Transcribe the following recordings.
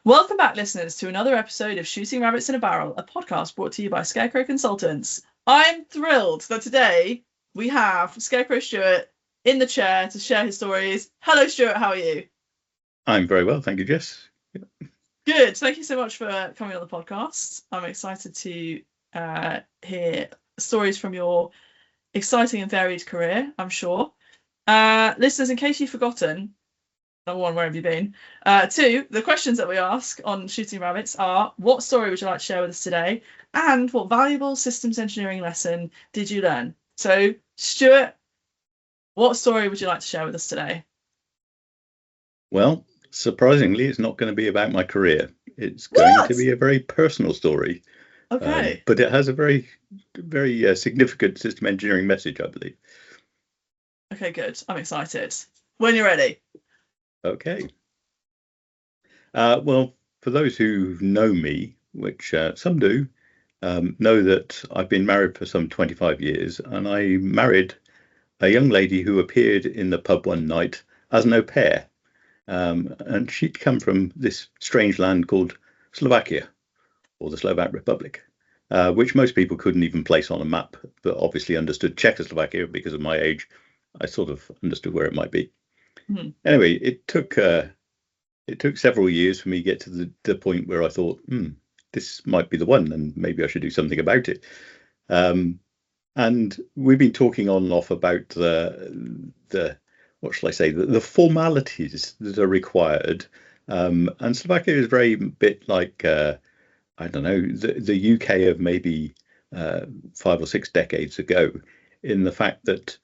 Welcome back, listeners, to another episode of Shooting Rabbits in a Barrel, a podcast brought to you by Scarecrow Consultants. I'm thrilled that today we have Scarecrow Stuart in the chair to share his stories. Hello, Stuart. How are you? I'm very well, thank you, Jess. Good. Thank you so much for coming on the podcast. I'm excited to hear stories from your exciting and varied career, I'm sure. Listeners, in case you've forgotten, number one, where have you been? Two, the questions that we ask on Shooting Rabbits are, what story would you like to share with us today? And what valuable systems engineering lesson did you learn? So, Stuart, what story would you like to share with us today? Well, surprisingly, it's not going to be about my career. It's going to be a very personal story. Okay. But it has a very, very significant system engineering message, I believe. Okay, good. I'm excited. When you're ready. Okay. Well, for those who know me, which some do, know that I've been married for some 25 years, and I married a young lady who appeared in the pub one night as an au pair. And she'd come from this strange land called Slovakia, or the Slovak Republic, which most people couldn't even place on a map, but obviously understood Czechoslovakia because of my age. I sort of understood where it might be. Mm-hmm. Anyway, it took several years for me to get to the point where I thought, this might be the one, and maybe I should do something about it. And we've been talking on and off about the what shall I say, the formalities that are required. And Slovakia is very bit like, I don't know, the UK of maybe 5 or 6 decades ago, in the fact that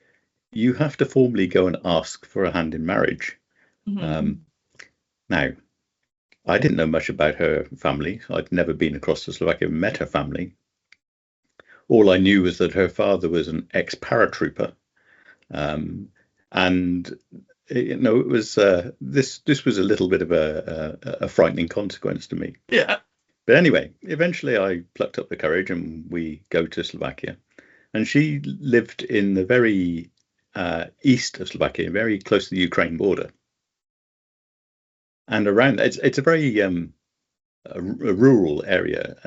you have to formally go and ask for a hand in marriage. Mm-hmm. Now, I didn't know much about her family. I'd never been across to Slovakia, met her family. All I knew was that her father was an ex-paratrooper. And it was this was a little bit of a frightening consequence to me. Yeah. But anyway, eventually I plucked up the courage and we go to Slovakia. And she lived in the very east of Slovakia, very close to the Ukraine border. And around it's a very a rural area.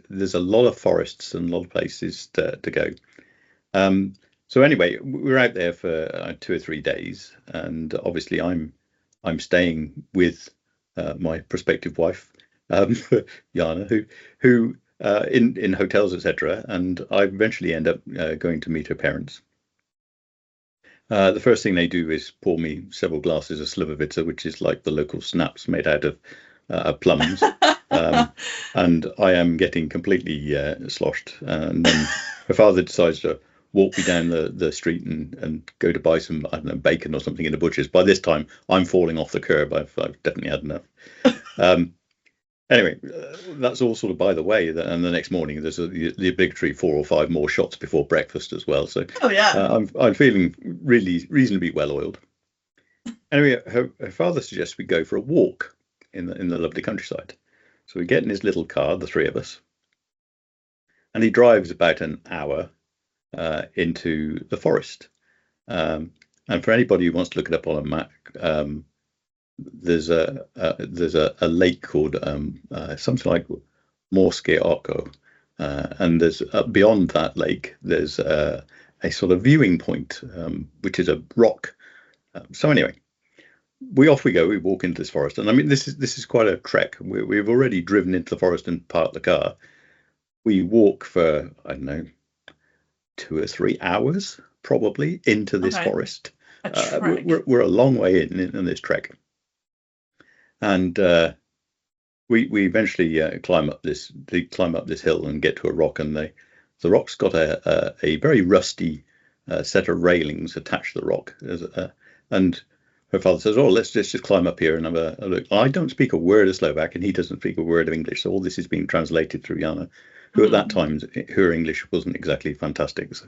There's a lot of forests and a lot of places to go. So anyway, we were out there for 2 or 3 days, and obviously I'm staying with my prospective wife, Jana, who in hotels, etc. And I eventually end up going to meet her parents. The first thing they do is pour me several glasses of Slivovitza, which is like the local schnapps made out of plums. And I am getting completely sloshed. And then her father decides to walk me down the street and go to buy some, I don't know, bacon or something in the butcher's. By this time, I'm falling off the curb. I've definitely had enough. Anyway, that's all sort of by the way. And the next morning, there's the obligatory 4 or 5 more shots before breakfast as well. So I'm feeling really reasonably well oiled. Anyway, her father suggests we go for a walk in the lovely countryside. So we get in his little car, the 3 of us, and he drives about an hour into the forest. And for anybody who wants to look it up on a map, there's a lake called something like Morskie Oko, and there's beyond that lake there's a sort of viewing point, which is a rock. So anyway, we go. We walk into this forest, and I mean this is quite a trek. We've already driven into the forest and parked the car. We walk for, I don't know, 2 or 3 hours probably into this forest. We're a long way in this trek. And we eventually climb up this hill and get to a rock, and the rock's got a very rusty set of railings attached to the rock. And her father says, "Oh, let's just climb up here and have a look." I don't speak a word of Slovak, and he doesn't speak a word of English, so all this is being translated through Jana, who at that time her English wasn't exactly fantastic. So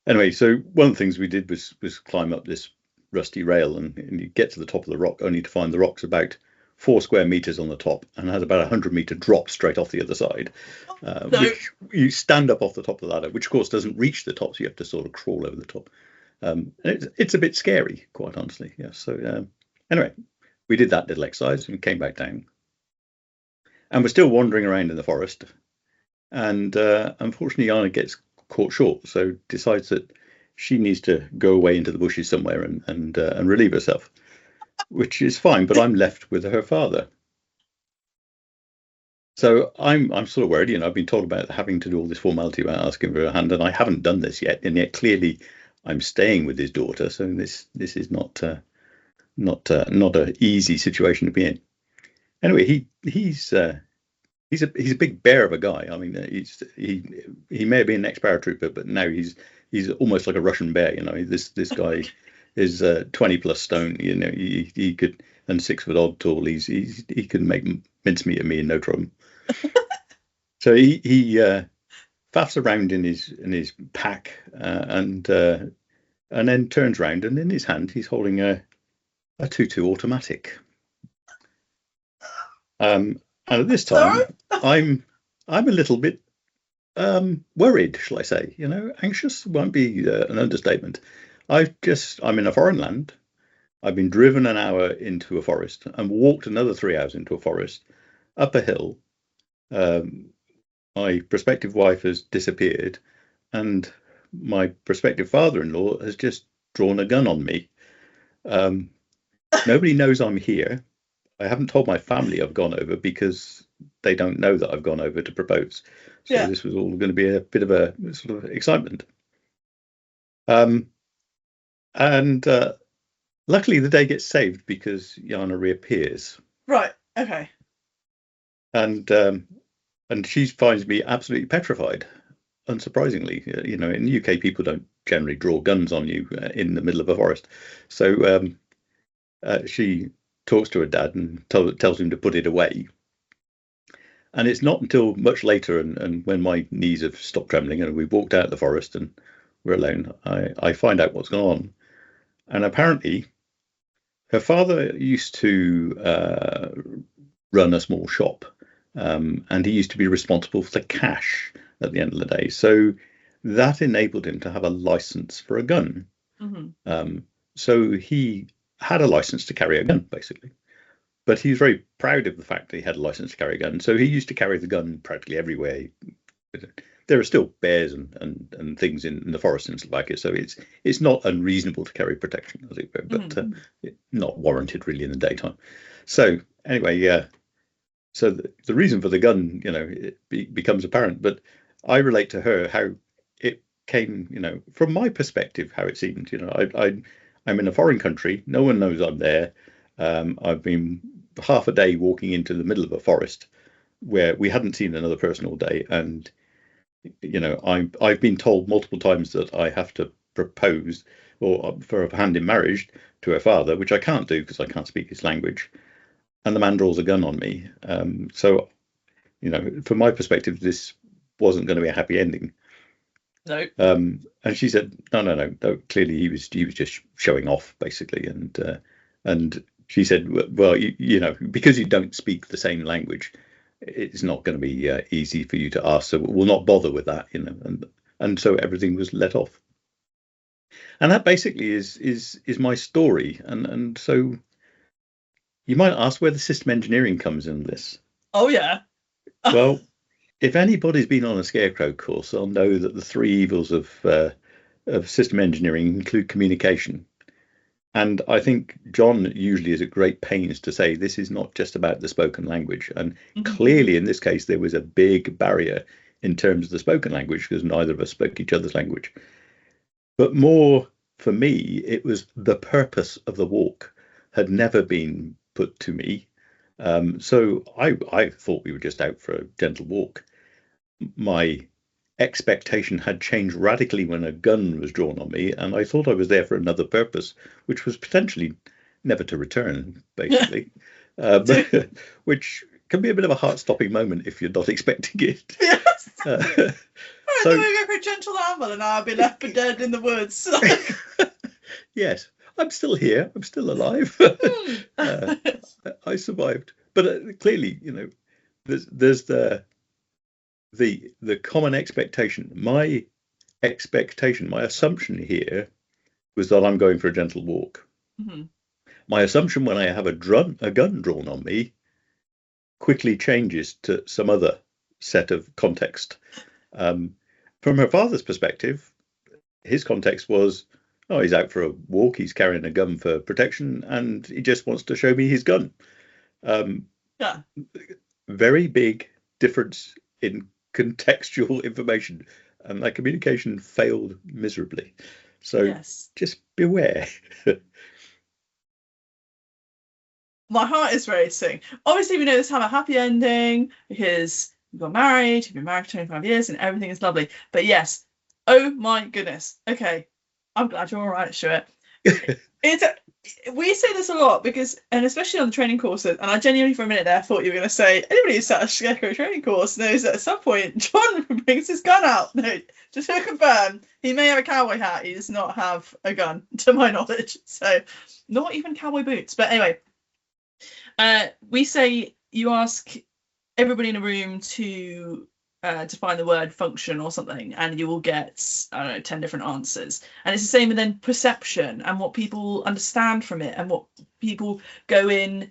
anyway, so one of the things we did was climb up this rusty rail, and you get to the top of the rock only to find the rock's about 4 square meters on the top and has about 100-meter drop straight off the other side, which you stand up off the top of the ladder, which of course doesn't reach the top, so you have to sort of crawl over the top. It's a bit scary, quite honestly. Yeah. So anyway, we did that little exercise and came back down. And we're still wandering around in the forest. And unfortunately, Anna gets caught short, so decides that she needs to go away into the bushes somewhere and relieve herself, which is fine. But I'm left with her father. So I'm sort of worried. I've been told about having to do all this formality about asking for a hand, and I haven't done this yet. And yet clearly, I'm staying with his daughter, so this is not an easy situation to be in. Anyway, he's a big bear of a guy. I mean, he may have been an ex-paratrooper, but now he's almost like a Russian bear. This guy is 20 plus stone. He could, and 6 foot odd tall. He could make mincemeat of me in no trouble. So he faffs around in his pack and then turns round, and in his hand he's holding a .22 automatic. And at this time, I'm a little bit worried, shall I say? Anxious won't be an understatement. I'm in a foreign land. I've been driven an hour into a forest and walked another 3 hours into a forest, up a hill. My prospective wife has disappeared, and my prospective father-in-law has just drawn a gun on me. Nobody knows I'm here. I haven't told my family I've gone over because they don't know that I've gone over to propose. So This was all going to be a bit of a sort of excitement. And luckily the day gets saved because Yana reappears. Right. Okay. And she finds me absolutely petrified. Unsurprisingly, in the UK, people don't generally draw guns on you in the middle of a forest. So she talks to her dad and tells him to put it away. And it's not until much later, and when my knees have stopped trembling and we've walked out of the forest and we're alone, I find out what's going on. And apparently, her father used to run a small shop, and he used to be responsible for the cash at the end of the day. So that enabled him to have a license for a gun. Mm-hmm. So he had a license to carry a gun, basically. But he was very proud of the fact that he had a license to carry a gun. So he used to carry the gun practically everywhere. There are still bears and things in the forest in Slovakia, so it's not unreasonable to carry protection, as it were, but not warranted really in the daytime. So anyway, so the reason for the gun, it becomes apparent. But I relate to her how it came, from my perspective, how it seemed. I'm in a foreign country. No one knows I'm there. I've been half a day walking into the middle of a forest where we hadn't seen another person all day, and I've been told multiple times that I have to propose or for a hand in marriage to her father, which I can't do because I can't speak his language. And the man draws a gun on me. So, from my perspective, this wasn't going to be a happy ending. No. And she said, no. Clearly, he was just showing off, basically. And she said, well, because you don't speak the same language, it's not going to be easy for you to ask. So we'll not bother with that, And so everything was let off. And that basically is my story. And so you might ask where the system engineering comes in this. Oh, yeah. Well, if anybody's been on a Scarecrow course, they'll know that the 3 evils of system engineering include communication. And I think John usually is at great pains to say this is not just about the spoken language. And clearly, in this case, there was a big barrier in terms of the spoken language because neither of us spoke each other's language. But more for me, it was the purpose of the walk had never been put to me. So I thought we were just out for a gentle walk. My expectation had changed radically when a gun was drawn on me, and I thought I was there for another purpose, which was potentially never to return, basically, which can be a bit of a heart-stopping moment if you're not expecting it. Yes. So we go for a gentle amble, and I'll be left for dead in the woods. Yes, I'm still here. I'm still alive. I survived, but clearly, there's the common expectation. My expectation, my assumption here was that I'm going for a gentle walk. Mm-hmm. my assumption when I have a gun drawn on me quickly changes to some other set of context. From her father's perspective, his context was, oh, he's out for a walk, he's carrying a gun for protection, and he just wants to show me his gun. Yeah. Very big difference in contextual information, and that communication failed miserably. So Yes. just beware. My heart is racing. Obviously, we know this have a happy ending because you got married, you've been married for 25 years, and everything is lovely. But yes, oh my goodness. Okay, I'm glad you're all right, Stuart. We say this a lot because, and especially on the training courses, and I genuinely for a minute there thought you were going to say, anybody who's sat a Scarecrow training course knows that at some point John brings his gun out. No, just to confirm, he may have a cowboy hat, he does not have a gun, to my knowledge. So, not even cowboy boots. But anyway, we say you ask everybody in a room to define the word function or something, and you will get, I don't know, 10 different answers. And it's the same with then perception and what people understand from it and what people go in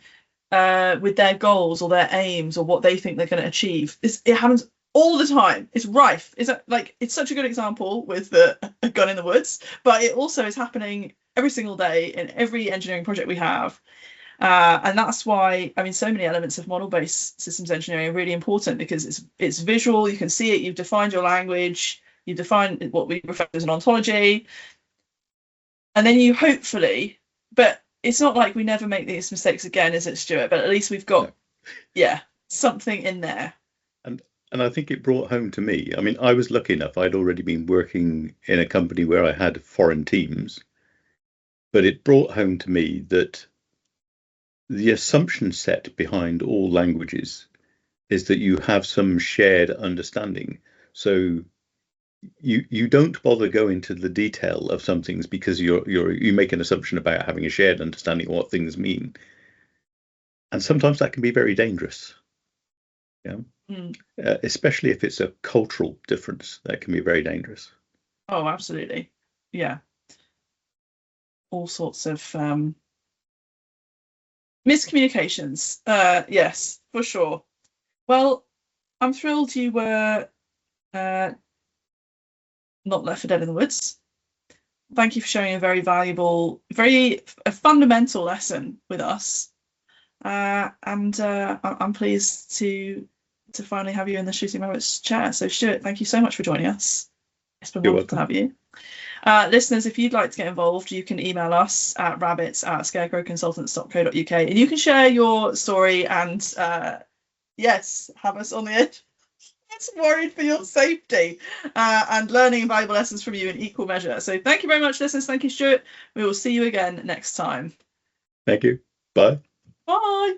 with their goals or their aims or what they think they're going to achieve. It happens all the time. It's rife. It's such a good example with a gun in the woods, but it also is happening every single day in every engineering project we have. And that's why, I mean, so many elements of model-based systems engineering are really important because it's visual, you can see it, you've defined your language, you've defined what we refer to as an ontology, and then you hopefully, but it's not like we never make these mistakes again, is it, Stuart? But at least we've got, something in there. And I think it brought home to me, I mean, I was lucky enough, I'd already been working in a company where I had foreign teams, but it brought home to me that the assumption set behind all languages is that you have some shared understanding. So you don't bother going to the detail of some things because you make an assumption about having a shared understanding of what things mean. And sometimes that can be very dangerous. Yeah. Especially if it's a cultural difference, that can be very dangerous. Oh, absolutely. Yeah. All sorts of miscommunications. Yes, for sure. Well, I'm thrilled you were not left for dead in the woods. Thank you for sharing a very valuable, a fundamental lesson with us. And I'm pleased to finally have you in the Shooting Rabbits chair. So Stuart, thank you so much for joining us. It's been wonderful to have you. Listeners, if you'd like to get involved, you can email us at rabbits@scarecrowconsultants.co.uk and you can share your story and have us on the edge. I'm worried for your safety and learning valuable lessons from you in equal measure. So thank you very much, listeners. Thank you, Stuart. We will see you again next time. Thank you. Bye. Bye.